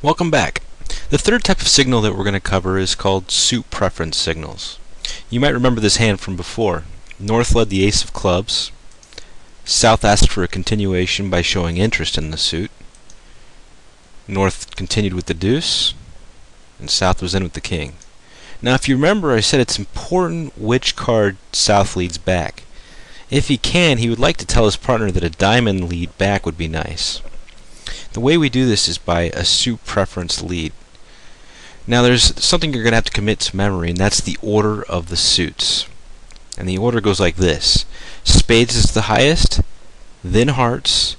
Welcome back. The third type of signal that we're going to cover is called suit preference signals. You might remember this hand from before. North led the ace of clubs. South asked for a continuation by showing interest in the suit. North continued with the deuce, and South was in with the king. Now if you remember, I said it's important which card South leads back. If he can, he would like to tell his partner that a diamond lead back would be nice. The way we do this is by a suit preference lead. Now there's something you're going to have to commit to memory, and that's the order of the suits. And the order goes like this. Spades is the highest, then hearts,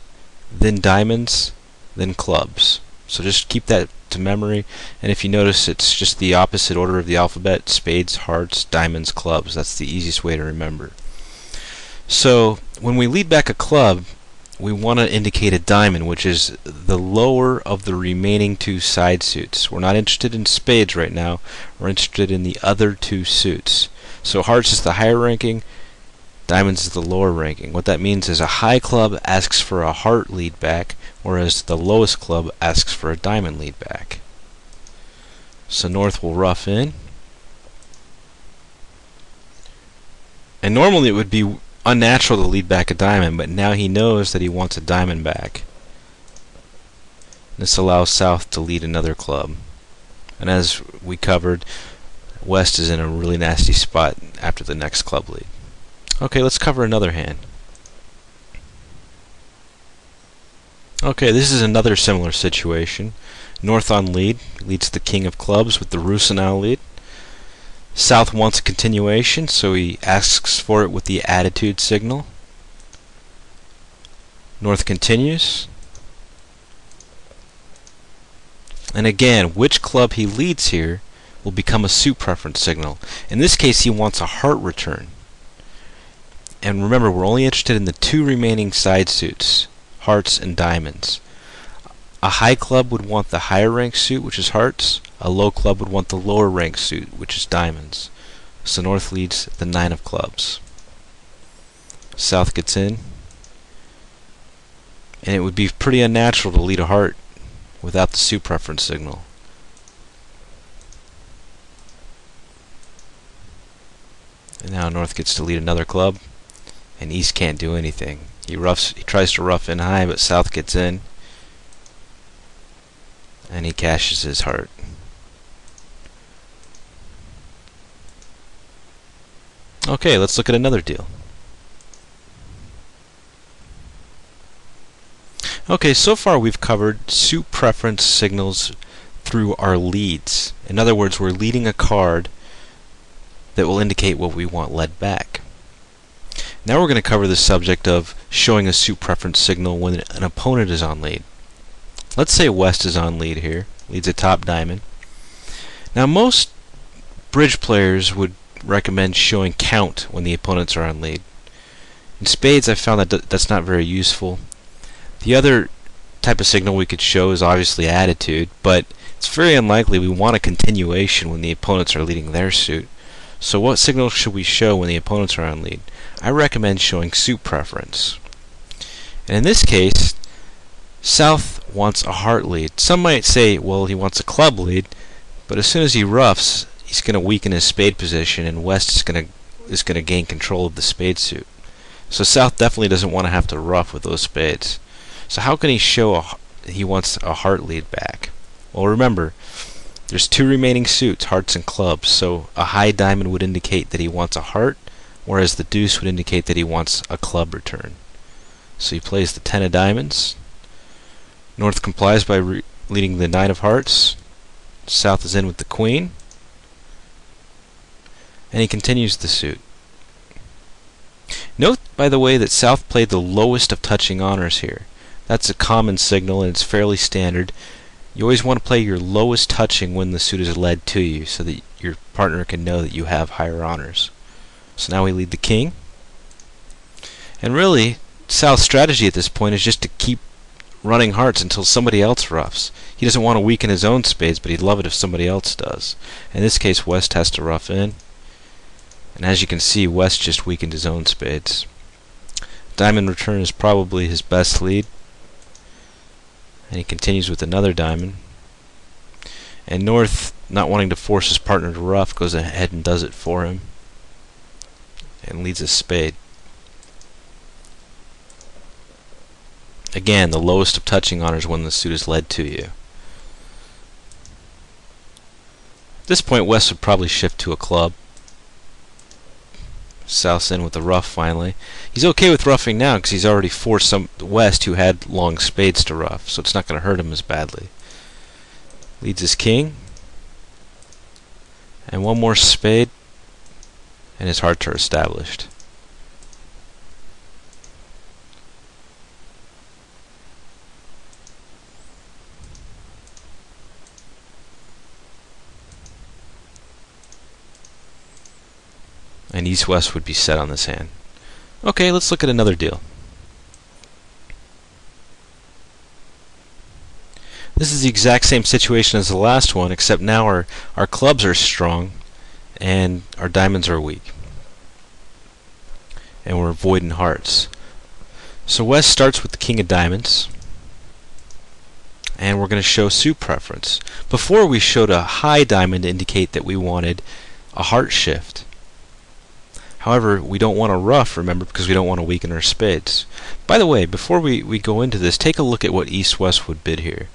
then diamonds, then clubs. So just keep that to memory, and if you notice, it's just the opposite order of the alphabet: spades, hearts, diamonds, clubs. That's the easiest way to remember. So when we lead back a club, we want to indicate a diamond, which is the lower of the remaining two side suits. We're not interested in spades right now. We're interested in the other two suits. So hearts is the higher ranking, diamonds is the lower ranking. What that means is a high club asks for a heart lead back, whereas the lowest club asks for a diamond lead back. So North will rough in. And normally it would be unnatural to lead back a diamond, but now he knows that he wants a diamond back. This allows South to lead another club. And as we covered, West is in a really nasty spot after the next club lead. Okay, let's cover another hand. Okay, this is another similar situation. North on lead leads the king of clubs with the Rusanow lead. South wants a continuation, so he asks for it with the attitude signal. North continues. And again, which club he leads here will become a suit preference signal. In this case, he wants a heart return. And remember, we're only interested in the two remaining side suits, hearts and diamonds. A high club would want the higher ranked suit, which is hearts. A low club would want the lower ranked suit, which is diamonds. So North leads the nine of clubs. South gets in. And it would be pretty unnatural to lead a heart without the suit preference signal. And now North gets to lead another club, and East can't do anything. He tries to rough in high, but South gets in. And he cashes his heart. Okay, let's look at another deal. Okay, so far we've covered suit preference signals through our leads. In other words, we're leading a card that will indicate what we want led back. Now we're going to cover the subject of showing a suit preference signal when an opponent is on lead. Let's say West is on lead here, leads a top diamond. Now most bridge players would recommend showing count when the opponents are on lead. In spades, I found that that's not very useful. The other type of signal we could show is obviously attitude, but it's very unlikely we want a continuation when the opponents are leading their suit. So what signal should we show when the opponents are on lead? I recommend showing suit preference. And in this case, South wants a heart lead. Some might say, well, he wants a club lead, but as soon as he roughs, he's going to weaken his spade position, and West is going to gain control of the spade suit. So South definitely doesn't want to have to rough with those spades. So how can he show he wants a heart lead back? Well, remember, there's two remaining suits, hearts and clubs, so a high diamond would indicate that he wants a heart, whereas the deuce would indicate that he wants a club return. So he plays the 10 of diamonds. North complies by leading the 9 of hearts. South is in with the queen. And he continues the suit. Note, by the way, that South played the lowest of touching honors here. That's a common signal, and it's fairly standard. You always want to play your lowest touching when the suit is led to you, so that your partner can know that you have higher honors. So now we lead the king. And really, South's strategy at this point is just to keep running hearts until somebody else roughs. He doesn't want to weaken his own spades, but he'd love it if somebody else does. In this case, West has to rough in. And as you can see, West just weakened his own spades. Diamond return is probably his best lead. And he continues with another diamond. And North, not wanting to force his partner to ruff, goes ahead and does it for him and leads a spade. Again, the lowest of touching honors when the suit is led to you. At this point, West would probably shift to a club. South's in with the ruff finally. He's okay with ruffing now because he's already forced West, who had long spades, to ruff, so it's not going to hurt him as badly. Leads his king. And one more spade, and his hearts are established. And East-West would be set on this hand. Okay, let's look at another deal. This is the exact same situation as the last one, except now our clubs are strong and our diamonds are weak. And we're avoiding hearts. So West starts with the king of diamonds. And we're going to show suit preference. Before we showed a high diamond to indicate that we wanted a heart shift. However, we don't want to ruff, remember, because we don't want to weaken our spades. By the way, before we go into this, take a look at what East-West would bid here.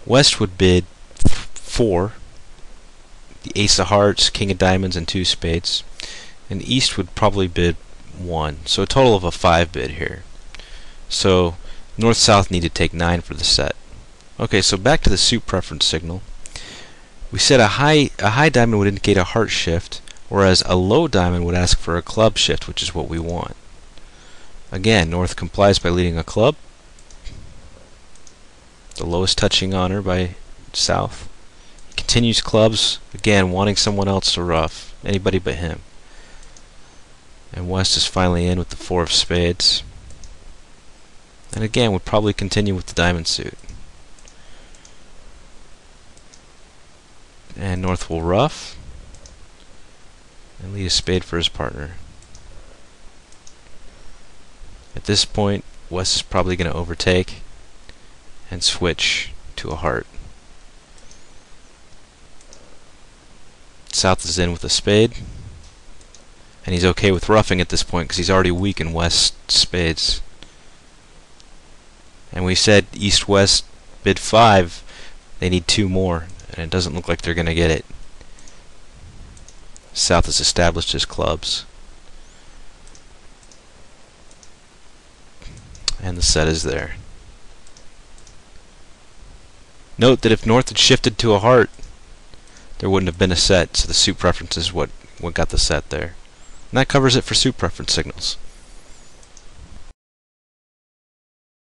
West would bid 4, the ace of hearts, king of diamonds, and 2 spades. And East would probably bid 1, so a total of a 5 bid here. So North-South need to take 9 for the set. Okay, so back to the suit preference signal. We said a high diamond would indicate a heart shift, whereas a low diamond would ask for a club shift, which is what we want. Again, North complies by leading a club. The lowest touching honor by South. He continues clubs, again wanting someone else to ruff, anybody but him. And West is finally in with the 4 of spades. And again, would probably continue with the diamond suit. And North will ruff and lead a spade for his partner. At this point, West is probably going to overtake and switch to a heart. South is in with a spade, and he's okay with ruffing at this point because he's already weak in West's spades. And we said East-West bid 5, they need 2 more, and it doesn't look like they're going to get it. South has established his clubs. And the set is there. Note that if North had shifted to a heart, there wouldn't have been a set, so the suit preference is what got the set there. And that covers it for suit preference signals.